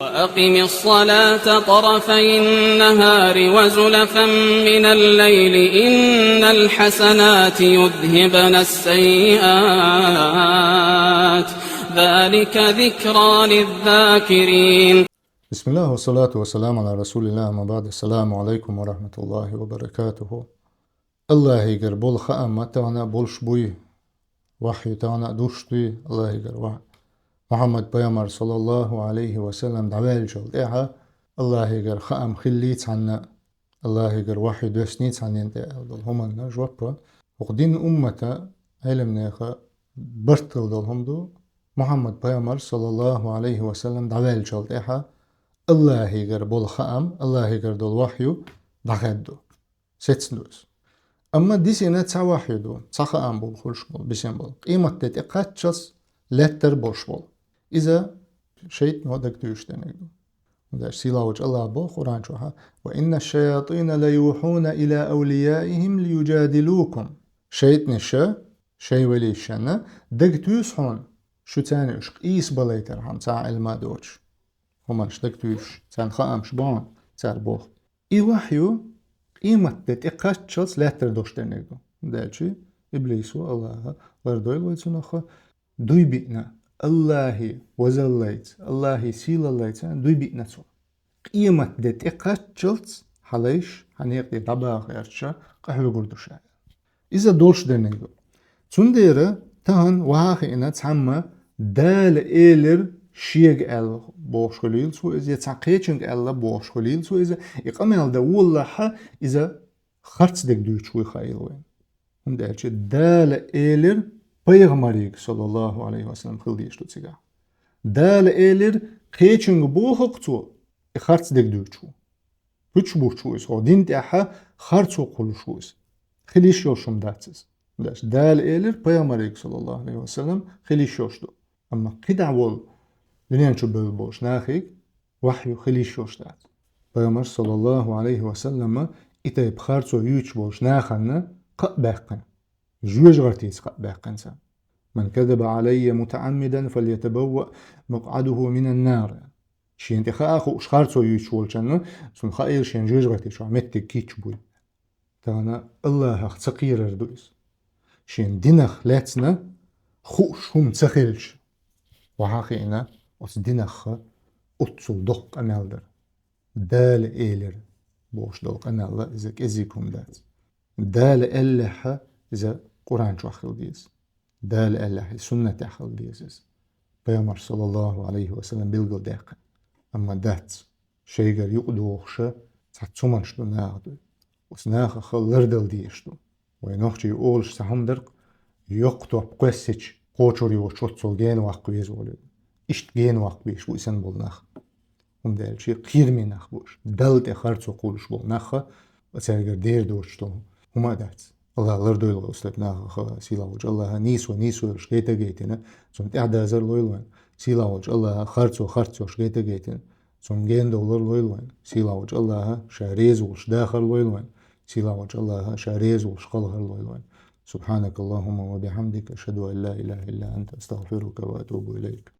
وأقم الصلاة طرفي النهار وزلفا من الليل إن الحسنات يذهبن السيئات ذلك ذكرى للذاكرين. بسم الله والصلاة والسلام على رسول الله. ما بعد. السلام عليكم ورحمة الله وبركاته. الله يقر بول خأم تانا بول شبوي وحي تانا دوشتي الله يقر محمد بيامر صلى الله عليه وسلم دعوال جل إيها الله يقر خأم خليت عنا الله يقر وحي دوسنيت عنا انت هم النجوة وقدين أمة علم نيخا برتل دلهم دو محمد بيامر صلى الله عليه وسلم دعوال جل إيها الله يقر بول خأم الله يقر دول وحيو دغدو ستسلوس أما دي سنة تسع وحيو دو تسع خأم بول خلش بول بسين بول قيمة تتقاتشس لتر بوش بول إذا شيء نودك تيوشتنك دو وداش سيلاوج الله بول قرآن شوها وإن الشياطين ليوحون إلى أوليائهم ليجادلوكم شيء نشا شيء ولي الشنة دك تيوسحون شو تاني اشق إيس بليتر هم تسع المادوش هما شتكتوش تان خام شبان تار بوخ اي وحيو قيمة تتقاتشلس لا تردوشترنيدو دالشي إبليسو الله وردويل ويتسونخ دوي بيئنا الله وزليت الله سيل الليت دوي بيئنا سو قيمة تتقاتشلس حليش هنيقي دباغ يرشا قحلو قردوشا إذا دولش درنيدو تندير تهن وهاخي إنا تسمى دال إيلر شيغ ال بوشخليل سو إذا يتعقيتشنغ ال بوشخليل سو إذا يقامل دا والله إذا خرص دك دوشوي خايل وين هم دالش دال إيلر بيغمريك صلى الله عليه وسلم خلديش تتسيقا دال إيلر قيتشنغ بوخقتو خرص دك دوشو بوش بوشويس هو دين تاحا خرصو قلوشويس خليش يوشم داتسز دال إيلر بيغمريك صلى الله عليه وسلم خليش يوشدو أما قدع وول لنين شو بلبوش ناخيك وحيو خليش يوشتات بيامر صلى الله عليه وسلم إتا يبخارتو يوش بوش ناخنا قباقن جوج غرتيس قباقن سا من كذب علي متعمدا فليتبوأ مقعده من النار شين تخاخو اشخارتو يوش بولشن سن خايل شين جوج غرتيس شو عمتك كيتش بوي تانا الله اختقير ردويس شين دينخ لاتنا خوش هم تسخيلش وحاقينا وصدينخ أتصل دق أمالدر دال إيلر بوش دق أمالدر إذا كزيكم دات دال إلها إذا قرآن شو أخل ديز دال إلها سنة أخل ديز بيامر صلى الله عليه وسلم بيلقل داق أما دات شيغر يقدوخش تاتسومنش دو ناغدو وسناخ خلردل ديشتو وينوخشي يقولش سحمدرق يقطو بقسيش قوچوري وشوتسول جين واقويز ولد إشت جين واقويش وإسان بولناخ هم دال شي قير مناخ بوش دلت إخارتسو قولش بولناخ وسيرجر دير دوشتو هما دات الله لردو يلغو أسلتناخ سيلاوج الله نيسو شكيتا جيتنا سنت إعدا زر لويلوين سيلاوج الله خارتسو شكيتا جيتنا سن جين دولار لويلوين سيلاوج الله شاريز وش داخل لويلوين سيلاوج الله شاريز وش قلهر لويلوين سبحانك اللهم وبحمدك أشهد أن لا إله إلا أنت أستغفرك وأتوب إليك.